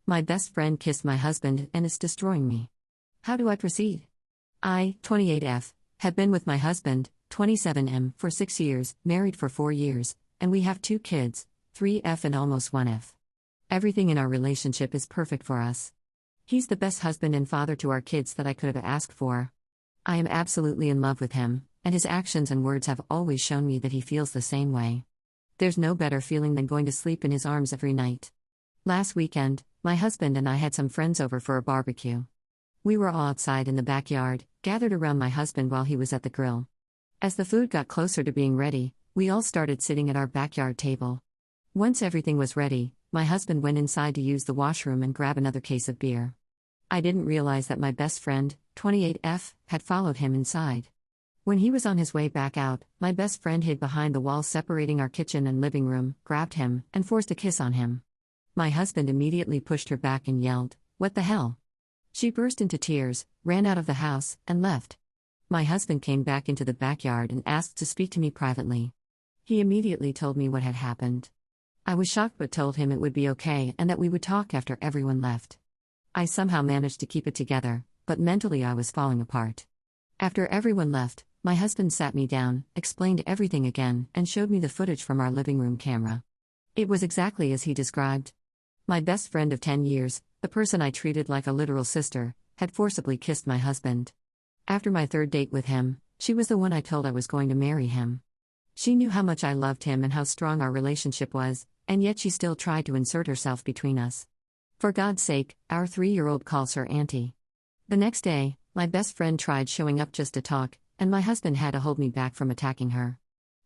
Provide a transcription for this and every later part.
My best friend kissed my husband and it's destroying me. How do I proceed? I, 28F, have been with my husband, 27M, for 6 years, married for 4 years, and we have 2 kids, 3F and almost 1F. Everything in our relationship is perfect for us. He's the best husband and father to our kids that I could have asked for. I am absolutely in love with him, and his actions and words have always shown me that he feels the same way. There's no better feeling than going to sleep in his arms every night. Last weekend, my husband and I had some friends over for a barbecue. We were all outside in the backyard, gathered around my husband while he was at the grill. As the food got closer to being ready, we all started sitting at our backyard table. Once everything was ready, my husband went inside to use the washroom and grab another case of beer. I didn't realize that my best friend, 28F, had followed him inside. When he was on his way back out, my best friend hid behind the wall separating our kitchen and living room, grabbed him, and forced a kiss on him. My husband immediately pushed her back and yelled, "What the hell?" She burst into tears, ran out of the house, and left. My husband came back into the backyard and asked to speak to me privately. He immediately told me what had happened. I was shocked but told him it would be okay and that we would talk after everyone left. I somehow managed to keep it together, but mentally I was falling apart. After everyone left, my husband sat me down, explained everything again, and showed me the footage from our living room camera. It was exactly as he described. My best friend of 10 years, the person I treated like a literal sister, had forcibly kissed my husband. After my 3rd date with him, she was the one I told I was going to marry him. She knew how much I loved him and how strong our relationship was, and yet she still tried to insert herself between us. For God's sake, our 3-year-old calls her auntie. The next day, my best friend tried showing up just to talk, and my husband had to hold me back from attacking her.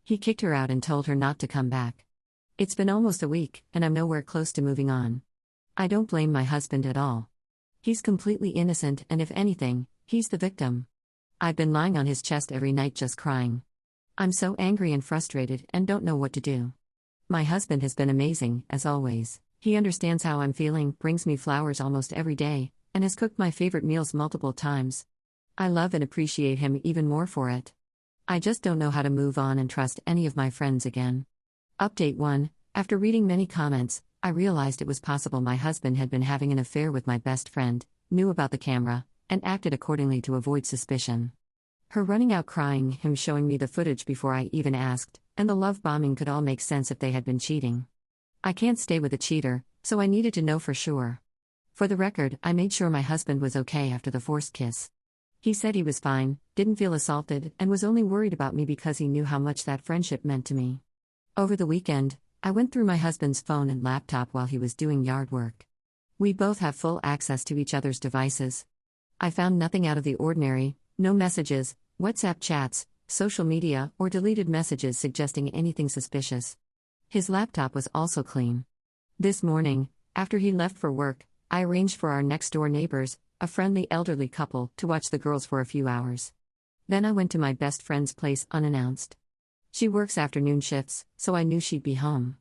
He kicked her out and told her not to come back. It's been almost a week, and I'm nowhere close to moving on. I don't blame my husband at all. He's completely innocent, and if anything, he's the victim. I've been lying on his chest every night just crying. I'm so angry and frustrated and don't know what to do. My husband has been amazing, as always. He understands how I'm feeling, brings me flowers almost every day, and has cooked my favorite meals multiple times. I love and appreciate him even more for it. I just don't know how to move on and trust any of my friends again. Update 1. After reading many comments, I realized it was possible my husband had been having an affair with my best friend, knew about the camera, and acted accordingly to avoid suspicion. Her running out crying, him showing me the footage before I even asked, and the love bombing could all make sense if they had been cheating. I can't stay with a cheater, so I needed to know for sure. For the record, I made sure my husband was okay after the forced kiss. He said he was fine, didn't feel assaulted, and was only worried about me because he knew how much that friendship meant to me. Over the weekend, I went through my husband's phone and laptop while he was doing yard work. We both have full access to each other's devices. I found nothing out of the ordinary, no messages, WhatsApp chats, social media, or deleted messages suggesting anything suspicious. His laptop was also clean. This morning, after he left for work, I arranged for our next-door neighbors, a friendly elderly couple, to watch the girls for a few hours. Then I went to my best friend's place unannounced. She works afternoon shifts, so I knew she'd be home.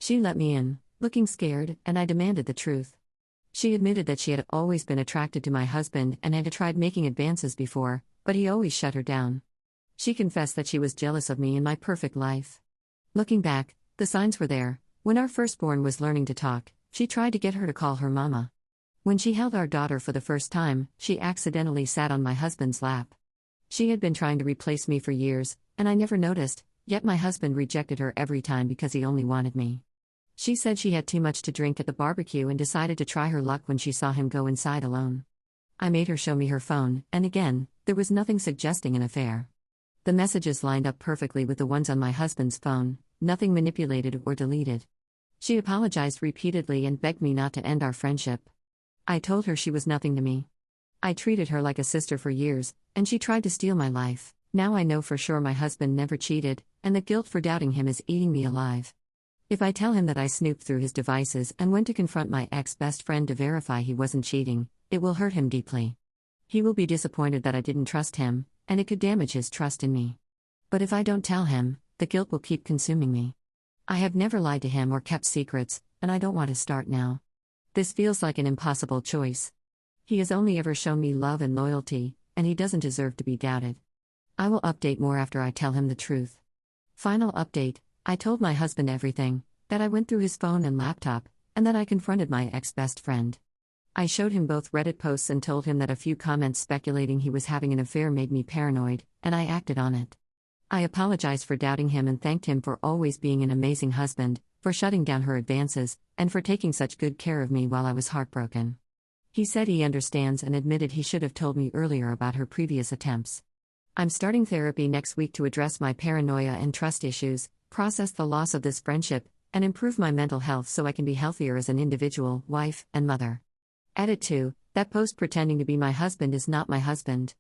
She let me in, looking scared, and I demanded the truth. She admitted that she had always been attracted to my husband and had tried making advances before, but he always shut her down. She confessed that she was jealous of me and my perfect life. Looking back, the signs were there. When our firstborn was learning to talk, she tried to get her to call her mama. When she held our daughter for the first time, she accidentally sat on my husband's lap. She had been trying to replace me for years, and I never noticed, yet my husband rejected her every time because he only wanted me. She said she had too much to drink at the barbecue and decided to try her luck when she saw him go inside alone. I made her show me her phone, and again, there was nothing suggesting an affair. The messages lined up perfectly with the ones on my husband's phone, nothing manipulated or deleted. She apologized repeatedly and begged me not to end our friendship. I told her she was nothing to me. I treated her like a sister for years, and she tried to steal my life. Now I know for sure my husband never cheated, and the guilt for doubting him is eating me alive. If I tell him that I snooped through his devices and went to confront my ex-best friend to verify he wasn't cheating, it will hurt him deeply. He will be disappointed that I didn't trust him, and it could damage his trust in me. But if I don't tell him, the guilt will keep consuming me. I have never lied to him or kept secrets, and I don't want to start now. This feels like an impossible choice. He has only ever shown me love and loyalty, and he doesn't deserve to be doubted. I will update more after I tell him the truth. Final update, I told my husband everything, that I went through his phone and laptop, and that I confronted my ex-best friend. I showed him both Reddit posts and told him that a few comments speculating he was having an affair made me paranoid, and I acted on it. I apologized for doubting him and thanked him for always being an amazing husband, for shutting down her advances, and for taking such good care of me while I was heartbroken. He said he understands and admitted he should have told me earlier about her previous attempts. I'm starting therapy next week to address my paranoia and trust issues, process the loss of this friendship, and improve my mental health so I can be healthier as an individual, wife, and mother. Edit 2. That post pretending to be my husband is not my husband.